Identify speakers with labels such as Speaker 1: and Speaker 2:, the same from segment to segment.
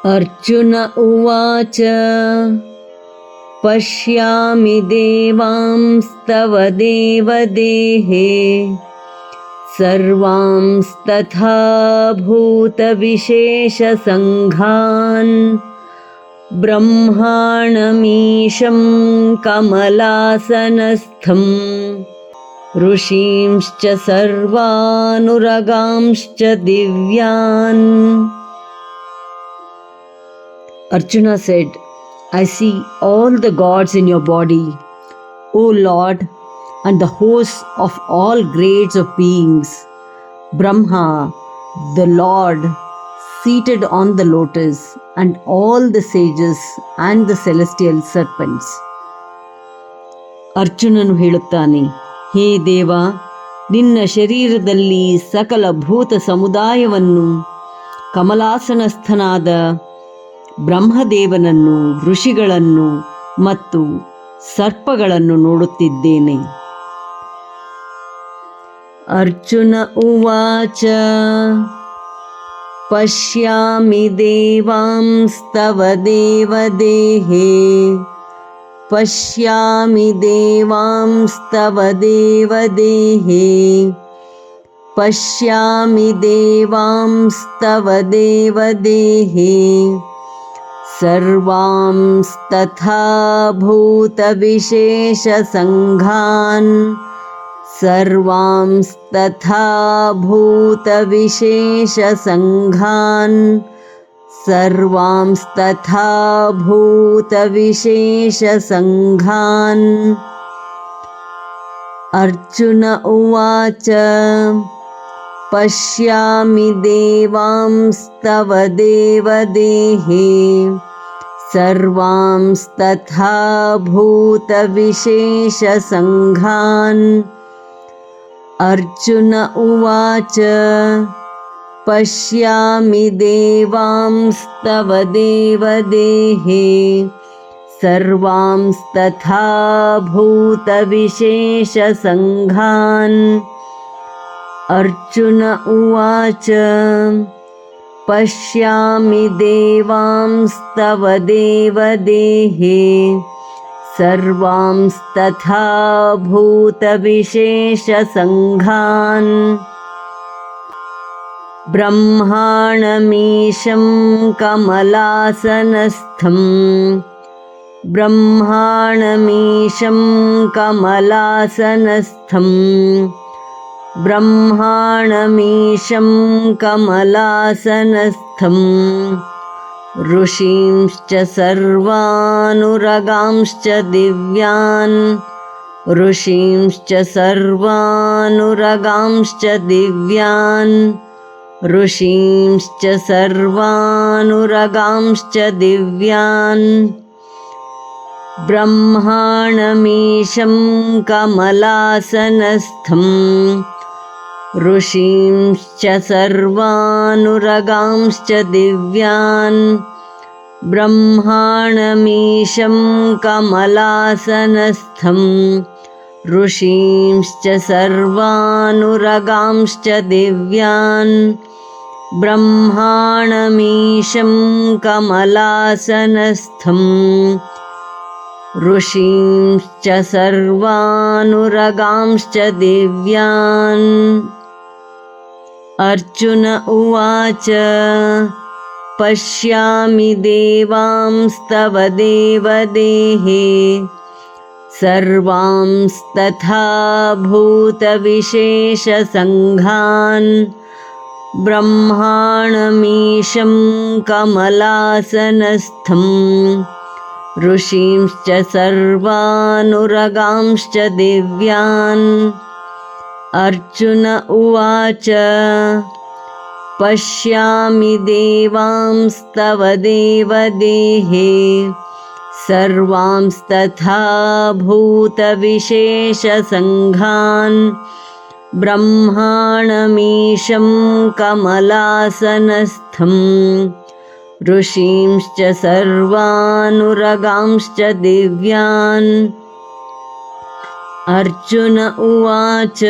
Speaker 1: अर्जुन उवाच पश्यामि देवांस्तव देवदेहे सर्वांस्तथा भूतविशेषसङ्घान् ब्रह्माणमीशं कमलासनस्थं ऋषींश्च सर्वानुरगांश्च दिव्यान्. Arjuna said, I see all the gods in your body, O Lord, and the hosts of all grades of beings. Brahma, the Lord, seated on the lotus, and all the sages and the celestial serpents. ಅರ್ಜುನನು ಹೇಳುತ್ತಾನೆ, ಹೇ ದೇವ, ನಿನ್ನ ಶರೀರದಲ್ಲಿ ಸಕಲ ಭೂತ ಸಮುದಾಯವನ್ನು, ಕಮಲಾಸನಸ್ಥನಾದ ಬ್ರಹ್ಮದೇವನನ್ನು, ಋಷಿಗಳನ್ನು ಮತ್ತು ಸರ್ಪಗಳನ್ನು ನೋಡುತ್ತಿದ್ದೇನೆ. ಅರ್ಜುನ ಉವಾಚ ಪಶ್ಯಾಮಿ ದೇವಾಂಸ್ತವ ದೇವದೇಹೇ ಪಶ್ಯಾಮಿ ದೇವಾಂಸ್ತವ ದೇವದೇಹೇ ಪಶ್ಯಾಮಿ ದೇವಾಂಸ್ತವ ದೇವದೇಹೇ ಸರ್ವಾಂಸ್ತಥಾ ಭೂತವಿಶೇಷಸಂಘಾನ್ ಸರ್ವಾಂಸ್ತಥಾ ಭೂತವಿಶೇಷಸಂಘಾನ್ ಸರ್ವಾಂಸ್ತಥಾ ಭೂತವಿಶೇಷಸಂಘಾನ್. ಅರ್ಜುನ ಉವಾಚ ಪಶ್ಯಾಮಿ ದೇವಾಂಸ್ತವ ದೇವದೇಹೇ ಸರ್ವಾಂಸ್ತಥಾ ಭೂತವಿಶೇಷಸಂಘಾನ್. ಅರ್ಜುನ ಉವಾಚ ಪಶ್ಯಾಮಿ ದೇವಾಂಸ್ತವ ದೇವದೇಹೇ ಸರ್ವಾಂಸ್ತಥಾ ಭೂತವಿಶೇಷಸಂಘಾನ್. ಅರ್ಜುನ ಉವಾಚ ಪಶ್ಯಾಮಿ ದೇವಾಂಸ್ತವ ದೇವದೇಹೇ ಸರ್ವಾಂಸ್ತಥಾ ಭೂತವಿಶೇಷಸಂಘಾನ್. ಬ್ರಹ್ಮಾಣಮೀಶಂ ಕಮಲಾಸನಸ್ಥಂ ಬ್ರಹ್ಮಾಣಮೀಶಂ ಕಮಲಾಸನಸ್ಥಂ ಬ್ರಹ್ಮಾಣಮೀಶಂ ಕಮಲಾಸನಸ್ಥಂ ಋಷೀಂಶ್ಚ ಸರ್ವಾನುರಗಾಂಶ್ಚ ದಿವ್ಯಾನ್ ಋಷೀಂಶ್ಚ ಸರ್ವಾನುರಗಾಂಶ್ಚ ದಿವ್ಯಾನ್ ಋಷೀಂಶ್ಚ ಸರ್ವಾನುರಗಾಂಶ್ಚ ದಿವ್ಯಾನ್. ಬ್ರಹ್ಮಾಣಮೀಶಂ ಕಮಲಾಸನಸ್ಥಂ ಋಷೀಂಶ್ಚ ಸರ್ವಾನುರಗಾಂಶ್ಚ ದಿವ್ಯಾನ್ ಬ್ರಹ್ಮಾಣಮೀಶಂ ಕಮಲಾಸನಸ್ಥಂ ಋಷೀಂಶ್ಚ ಸರ್ವಾನುರಗಾಂಶ್ಚ ದಿವ್ಯಾನ್ ಬ್ರಹ್ಮಾಣಮೀಶಂ ಕಮಲಾಸನಸ್ಥಂ ಋಷೀಂಶ್ಚ ಸರ್ವಾನುರಗಾಂಶ್ಚ ದಿವ್ಯಾನ್. ಅರ್ಜುನ ಉವಾಚ ಪಶ್ಯಾಮಿ ದೇವಾಂಸ್ತವ ದೇವದೇಹೇ ಸರ್ವಾಂಸ್ತಥಾ ಭೂತವಿಶೇಷಸಂಘಾನ್ ಬ್ರಹ್ಮಾಣಮೀಶಂ ಕಮಲಾಸನಸ್ಥಂ ಋಷೀಂಶ್ಚ ಸರ್ವಾನುರಗಾಂಶ್ಚ ದಿವ್ಯಾನ್. ಅರ್ಜುನ ಉವಾಚ ಪಶ್ಯಾಮಿ ದೇವಾಂಸ್ತವ ದೇವದೇಹೇ ಸರ್ವಾಂಸ್ತಥಾ ಭೂತವಿಶೇಷಸಂಘಾನ್ ಬ್ರಹ್ಮಾಣಮೀಶಂ ಕಮಲಾಸನಸ್ಥಂ ಋಷೀಂಶ್ಚ ಸರ್ವಾನುರಗಾಂಶ್ಚ ದಿವ್ಯಾನ್. ಅರ್ಜುನ ಉವಾಚ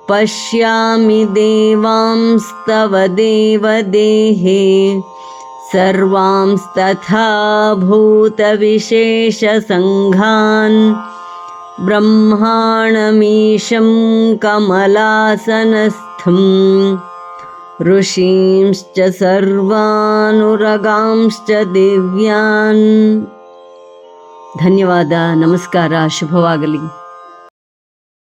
Speaker 1: ಪಶ್ಯಾಮಿ ದೇವಾಂಸ್ತವ ದೇವದೇಹೇ सर्वांस्तथा भूतविशेषसङ्घान् ब्रह्माणमीशं कमलासनस्थं ऋषींश्च सर्वानुरगांश्च दिव्यान्. ಧನ್ಯವಾದ. ನಮಸ್ಕಾರ. ಶುಭವಾಗಲಿ.